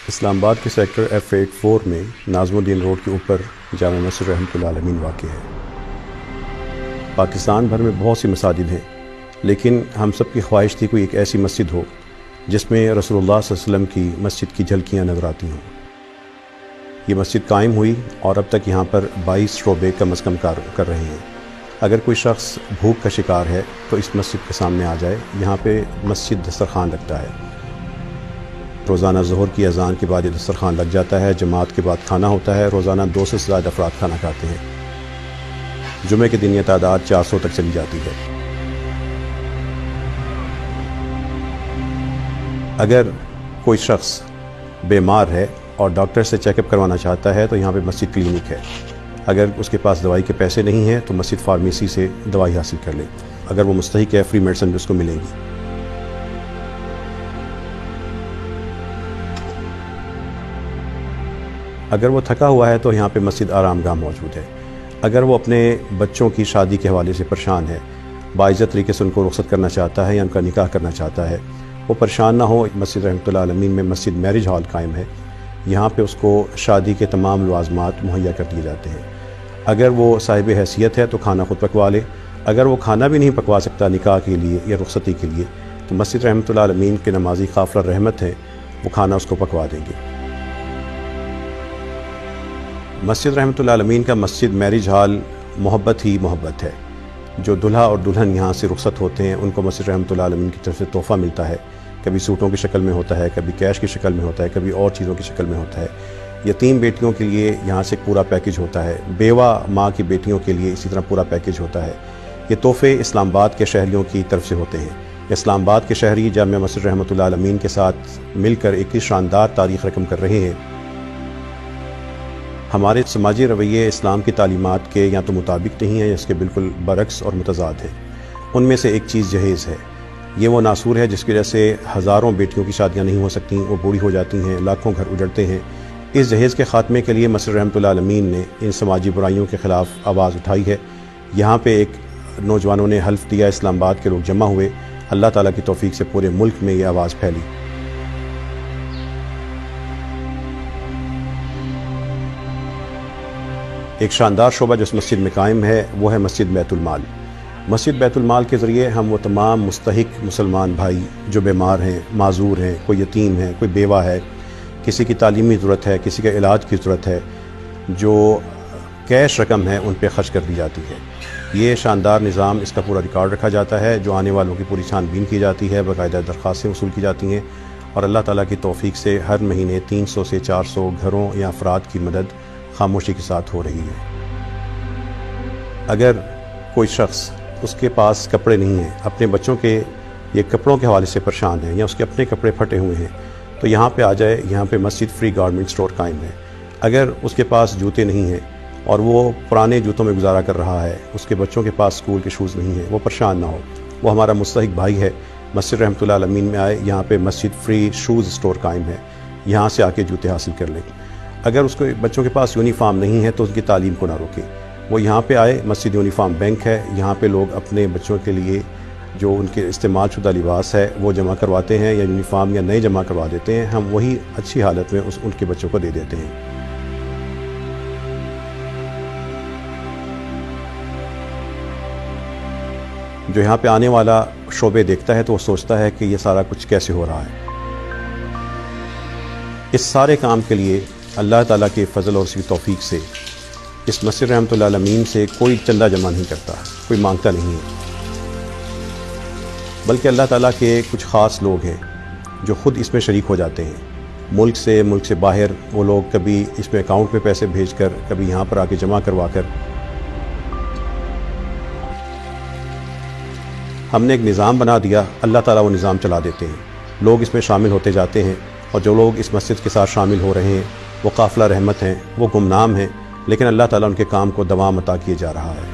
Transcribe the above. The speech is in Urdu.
اسلام آباد کے سیکٹر F84 میں ناظم الدین روڈ کے اوپر جامع مسجد رحمۃ اللہ علیہ واقع ہے۔ پاکستان بھر میں بہت سی مساجد ہیں، لیکن ہم سب کی خواہش تھی کوئی ایک ایسی مسجد ہو جس میں رسول اللہ صلی اللہ علیہ وسلم کی مسجد کی جھلکیاں نظر آتی ہوں۔ یہ مسجد قائم ہوئی اور اب تک یہاں پر 22 شعبے کم از کم کار کر رہے ہیں۔ اگر کوئی شخص بھوک کا شکار ہے تو اس مسجد کے سامنے آ جائے، یہاں پہ مسجد دسترخوان لگتا ہے۔ روزانہ ظہر کی اذان کے بعد یہ دسترخوان لگ جاتا ہے، جماعت کے بعد کھانا ہوتا ہے، روزانہ 200 سے زیادہ افراد کھانا کھاتے ہیں۔ جمعے کے دن یہ تعداد 400 تک چلی جاتی ہے۔ اگر کوئی شخص بیمار ہے اور ڈاکٹر سے چیک اپ کروانا چاہتا ہے تو یہاں پہ مسجد کلینک ہے۔ اگر اس کے پاس دوائی کے پیسے نہیں ہیں تو مسجد فارمیسی سے دوائی حاصل کر لے، اگر وہ مستحق ہے فری میڈیسن بھی اس کو ملے گی۔ اگر وہ تھکا ہوا ہے تو یہاں پہ مسجد آرام گاہ موجود ہے۔ اگر وہ اپنے بچوں کی شادی کے حوالے سے پریشان ہے، باعزت طریقے سے ان کو رخصت کرنا چاہتا ہے یا ان کا نکاح کرنا چاہتا ہے، وہ پریشان نہ ہو، مسجد رحمۃ اللہ علیہ میں مسجد میرج ہال قائم ہے۔ یہاں پہ اس کو شادی کے تمام لوازمات مہیا کر دیے جاتے ہیں۔ اگر وہ صاحب حیثیت ہے تو کھانا خود پکوا لے، اگر وہ کھانا بھی نہیں پکوا سکتا نکاح کے لیے یا رخصتی کے لیے تو مسجد رحمۃ اللہ علیہ کے نمازی قافلہ رحمت ہے، وہ کھانا اس کو پکوا دیں گے۔ مسجد رحمۃ اللہ علیہ کا مسجد میرج ہال محبت ہی محبت ہے۔ جو دلہا اور دلہن یہاں سے رخصت ہوتے ہیں ان کو مسجد رحمۃ اللہ علیہ کی طرف سے تحفہ ملتا ہے، کبھی سوٹوں کی شکل میں ہوتا ہے، کبھی کیش کی شکل میں ہوتا ہے، کبھی اور چیزوں کی شکل میں ہوتا ہے۔ یتیم بیٹیوں کے لیے یہاں سے پورا پیکج ہوتا ہے، بیوہ ماں کی بیٹیوں کے لیے اسی طرح پورا پیکج ہوتا ہے۔ یہ تحفے اسلام آباد کے شہریوں کی طرف سے ہوتے ہیں۔ اسلام آباد کے شہری جامع مسجد رحمۃ اللہ علیہ کے ساتھ مل کر ایک شاندار تاریخ رقم کر رہے ہیں۔ ہمارے سماجی رویے اسلام کی تعلیمات کے یا تو مطابق نہیں ہیں یا اس کے بالکل برعکس اور متضاد ہے۔ ان میں سے ایک چیز جہیز ہے۔ یہ وہ ناسور ہے جس کی وجہ سے ہزاروں بیٹیوں کی شادیاں نہیں ہو سکتی، وہ بوڑھی ہو جاتی ہیں، لاکھوں گھر اجڑتے ہیں۔ اس جہیز کے خاتمے کے لیے مسجد رحمۃ اللہ علیہ نے ان سماجی برائیوں کے خلاف آواز اٹھائی ہے۔ یہاں پہ ایک نوجوانوں نے حلف دیا، اسلام آباد کے لوگ جمع ہوئے، اللہ تعالیٰ کی توفیق سے پورے ملک میں یہ آواز پھیلی۔ ایک شاندار شعبہ جو اس مسجد میں قائم ہے وہ ہے مسجد بیت المال۔ مسجد بیت المال کے ذریعے ہم وہ تمام مستحق مسلمان بھائی جو بیمار ہیں، معذور ہیں، کوئی یتیم ہے، کوئی بیوہ ہے، کسی کی تعلیمی ضرورت ہے، کسی کا علاج کی ضرورت ہے، جو کیش رقم ہے ان پہ خرچ کر دی جاتی ہے۔ یہ شاندار نظام، اس کا پورا ریکارڈ رکھا جاتا ہے، جو آنے والوں کی پوری چھان بین کی جاتی ہے، باقاعدہ درخواستیں وصول کی جاتی ہیں، اور اللہ تعالیٰ کی توفیق سے ہر مہینے 300 سے 400 گھروں یا افراد کی مدد خاموشی کے ساتھ ہو رہی ہے۔ اگر کوئی شخص اس کے پاس کپڑے نہیں ہیں، اپنے بچوں کے یہ کپڑوں کے حوالے سے پریشان ہیں یا اس کے اپنے کپڑے پھٹے ہوئے ہیں تو یہاں پہ آ جائے، یہاں پہ مسجد فری گارمنٹ سٹور قائم ہے۔ اگر اس کے پاس جوتے نہیں ہیں اور وہ پرانے جوتوں میں گزارا کر رہا ہے، اس کے بچوں کے پاس اسکول کے شوز نہیں ہیں، وہ پریشان نہ ہو، وہ ہمارا مستحق بھائی ہے، مسجد رحمۃ اللہ علیہ میں آئے، یہاں پہ مسجد فری شوز سٹور قائم ہے، یہاں سے آ کے جوتے حاصل کر لیں۔ اگر اس کو بچوں کے پاس یونیفارم نہیں ہے تو ان کی تعلیم کو نہ روکے، وہ یہاں پہ آئے، مسجد یونیفارم بینک ہے، یہاں پہ لوگ اپنے بچوں کے لیے جو ان کے استعمال شدہ لباس ہے وہ جمع کرواتے ہیں، یا یونیفارم یا نئے جمع کروا دیتے ہیں، ہم وہی اچھی حالت میں ان کے بچوں کو دے دیتے ہیں۔ جو یہاں پہ آنے والا شعبے دیکھتا ہے تو وہ سوچتا ہے کہ یہ سارا کچھ کیسے ہو رہا ہے۔ اس سارے کام کے لیے اللہ تعالیٰ کے فضل اور اس کی توفیق سے اس مسجد رحمۃ اللہ علیہ سے کوئی چندہ جمع نہیں کرتا، کوئی مانگتا نہیں ہے، بلکہ اللہ تعالیٰ کے کچھ خاص لوگ ہیں جو خود اس میں شریک ہو جاتے ہیں، ملک سے باہر وہ لوگ کبھی اس میں اکاؤنٹ میں پیسے بھیج کر، کبھی یہاں پر آ کے جمع کروا کر۔ ہم نے ایک نظام بنا دیا، اللہ تعالیٰ وہ نظام چلا دیتے ہیں، لوگ اس میں شامل ہوتے جاتے ہیں، اور جو لوگ اس مسجد کے ساتھ شامل ہو رہے ہیں وہ قافلہ رحمت ہیں، وہ گمنام ہیں، لیکن اللہ تعالیٰ ان کے کام کو دوام عطا کیے جا رہا ہے۔